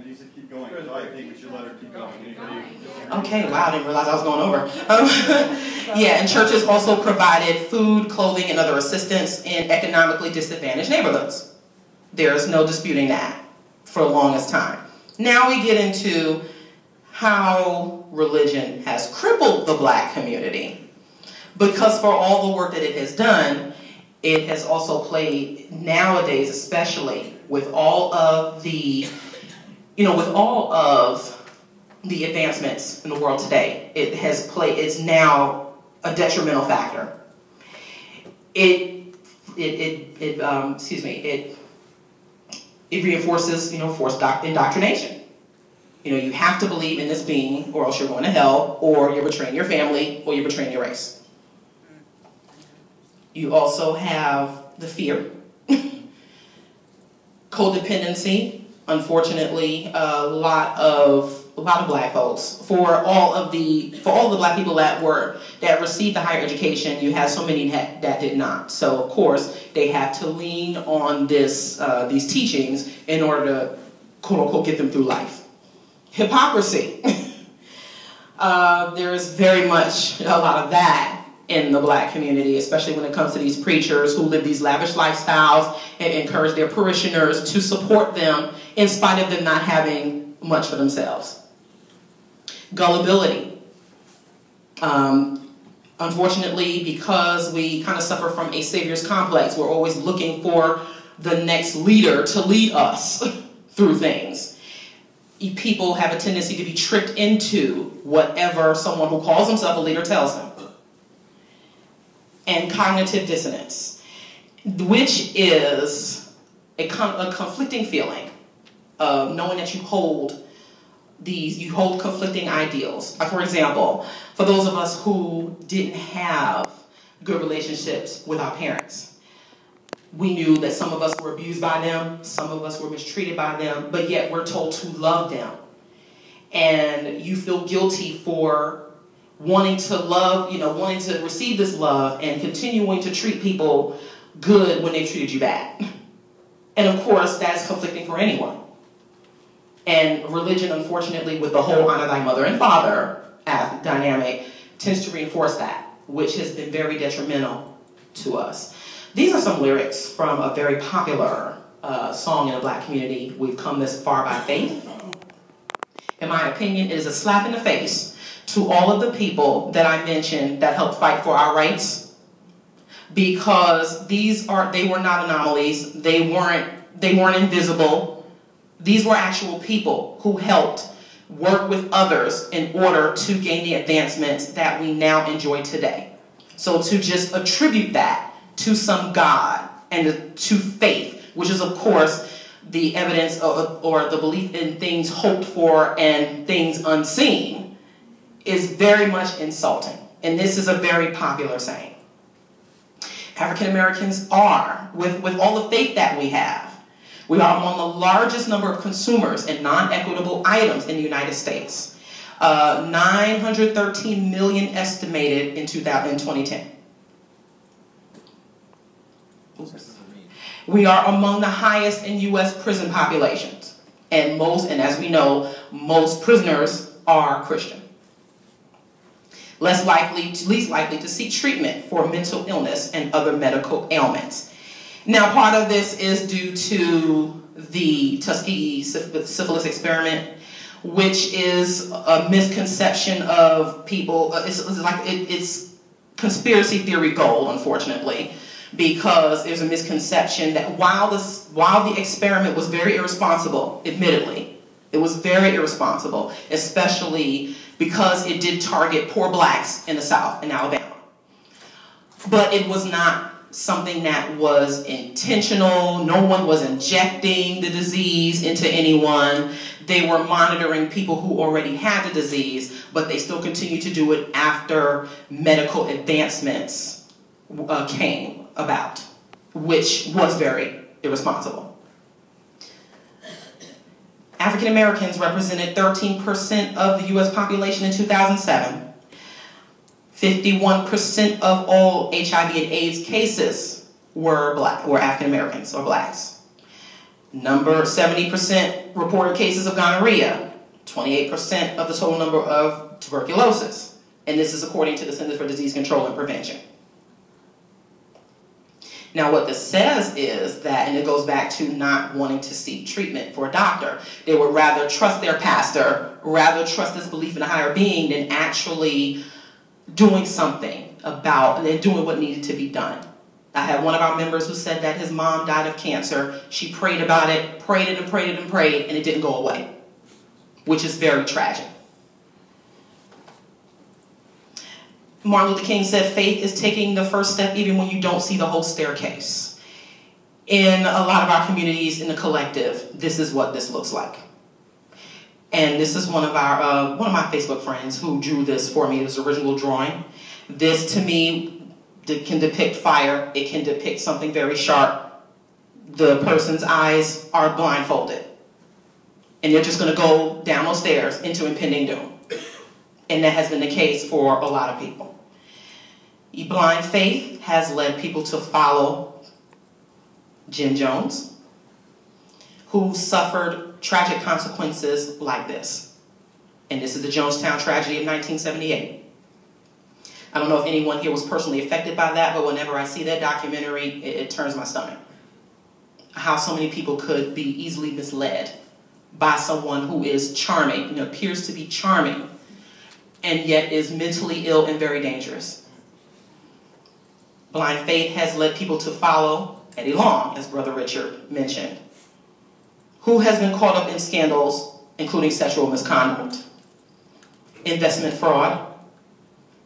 Mandisa keep going, so I think we should let her keep going. Okay, wow, I didn't realize I was going over. Yeah, and churches also provided food, clothing, and other assistance in economically disadvantaged neighborhoods. There's no disputing that for the longest time. Now we get into how religion has crippled the black community. Because for all the work that it has done, it has also played, nowadays especially, with all of the, the advancements in the world today, it's now a detrimental factor. It reinforces, forced indoctrination. You have to believe in this being, or else you're going to hell, or you're betraying your family, or you're betraying your race. You also have the fear, codependency. Unfortunately, a lot of black folks. For all the black people that received the higher education, you had so many that did not. So of course they had to lean on these teachings in order to quote unquote get them through life. Hypocrisy. There's very much a lot of that in the black community, especially when it comes to these preachers who live these lavish lifestyles and encourage their parishioners to support them in spite of them not having much for themselves. Gullibility. Unfortunately, because we kind of suffer from a savior's complex, we're always looking for the next leader to lead us through things. People have a tendency to be tricked into whatever someone who calls himself a leader tells them. And cognitive dissonance, which is a conflicting feeling of knowing that you hold conflicting ideals. For example, for those of us who didn't have good relationships with our parents, we knew that some of us were abused by them, some of us were mistreated by them, but yet we're told to love them. And you feel guilty for wanting to love, wanting to receive this love and continuing to treat people good when they treated you bad. And of course, that's conflicting for anyone. And religion, unfortunately, with the whole honor thy mother and father dynamic, tends to reinforce that, which has been very detrimental to us. These are some lyrics from a very popular song in the black community, We've Come This Far by Faith. In my opinion, it is a slap in the face to all of the people that I mentioned that helped fight for our rights, because they were not anomalies, they weren't invisible. These were actual people who helped work with others in order to gain the advancements that we now enjoy today. So to just attribute that to some God and to faith, which is of course the evidence or the belief in things hoped for and things unseen, is very much insulting. And this is a very popular saying. African Americans are, with all the faith that we are among the largest number of consumers in non-equitable items in the United States. 913 million estimated in 2010. We are among the highest in U.S. prison populations. And as we know, most prisoners are Christian. Least likely to seek treatment for mental illness and other medical ailments. Now, part of this is due to the Tuskegee syphilis experiment, which is a misconception of people. It's conspiracy theory gold, unfortunately, because there's a misconception that while the experiment was very irresponsible, admittedly, it was very irresponsible, especially because it did target poor blacks in the South, in Alabama. But it was not something that was intentional. No one was injecting the disease into anyone. They were monitoring people who already had the disease, but they still continued to do it after medical advancements came about, which was very irresponsible. African Americans represented 13% of the U.S. population in 2007. 51% of all HIV and AIDS cases were African Americans or blacks. Number 70% reported cases of gonorrhea, 28% of the total number of tuberculosis. And this is according to the Centers for Disease Control and Prevention. Now what this says is that, and it goes back to not wanting to seek treatment for a doctor. They would rather trust their pastor, rather trust this belief in a higher being than actually doing something about and doing what needed to be done. I had one of our members who said that his mom died of cancer. She prayed about it, prayed and prayed and prayed, and it didn't go away, which is very tragic. Martin Luther King said faith is taking the first step even when you don't see the whole staircase. In a lot of our communities in the collective, this is what this looks like. And this is one of my Facebook friends who drew this for me, this original drawing. This to me can depict fire. It can depict something very sharp. The person's eyes are blindfolded. And they're just going to go down those stairs into impending doom. And that has been the case for a lot of people. Blind faith has led people to follow Jim Jones, who suffered tragic consequences like this. And this is the Jonestown tragedy of 1978. I don't know if anyone here was personally affected by that, but whenever I see that documentary, it turns my stomach. How so many people could be easily misled by someone who is charming, and appears to be charming, and yet is mentally ill and very dangerous. Blind faith has led people to follow Eddie Long, as Brother Richard mentioned, who has been caught up in scandals, including sexual misconduct, investment fraud,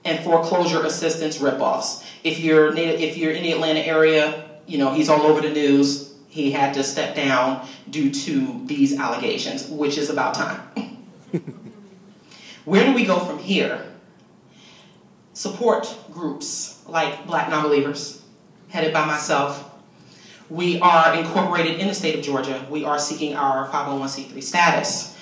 and foreclosure assistance ripoffs. If you're in the Atlanta area, he's all over the news. He had to step down due to these allegations, which is about time. Where do we go from here? Support groups like Black Nonbelievers, headed by myself. We are incorporated in the state of Georgia. We are seeking our 501c3 status.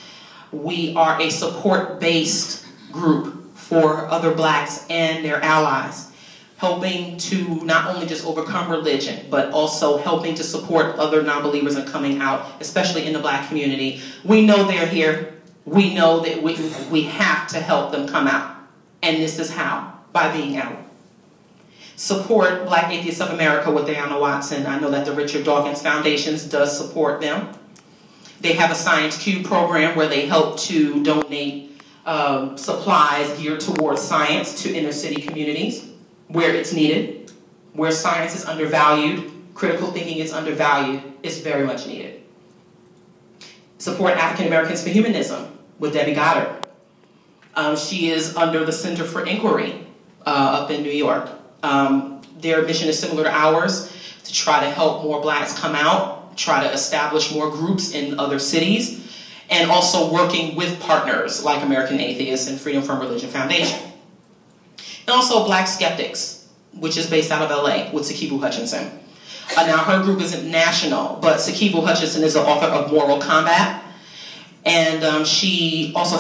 We are a support-based group for other Blacks and their allies, helping to not only just overcome religion, but also helping to support other non-believers in coming out, especially in the Black community. We know they're here. We know that we have to help them come out. And this is how, by being out. Support Black Atheists of America with Diana Watson. I know that the Richard Dawkins Foundation does support them. They have a Science Cube program where they help to donate supplies geared towards science to inner city communities where it's needed, where science is undervalued, critical thinking is undervalued. It's very much needed. Support African Americans for Humanism with Debbie Goddard. She is under the Center for Inquiry up in New York. Their mission is similar to ours, to try to help more Blacks come out, try to establish more groups in other cities, and also working with partners like American Atheists and Freedom from Religion Foundation. And also Black Skeptics, which is based out of LA with Sakibu Hutchinson. Now her group isn't national, but Sakibu Hutchinson is the author of Moral Combat, and she also